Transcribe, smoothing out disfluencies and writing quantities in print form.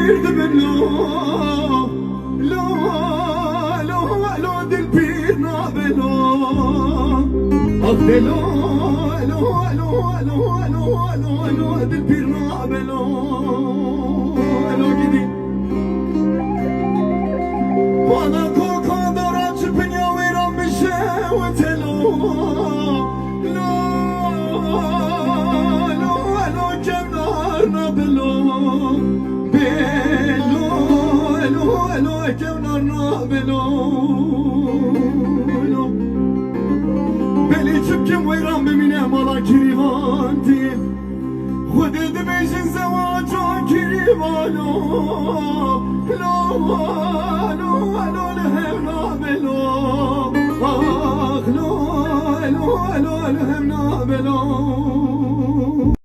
girdi bello lo lo lo del bir na bello ah bello lo lo lo lo lo lo del bir na bello lo gidi bana kokadar açıp yaveran bir şey vetelo lo lo lo kenar na bello Elo kenar na belo Beli çıpkim vayran bemine mala kirivanti Xude de bejin zevaca kirivano Lo lehem na belo Ah lo lehem na belo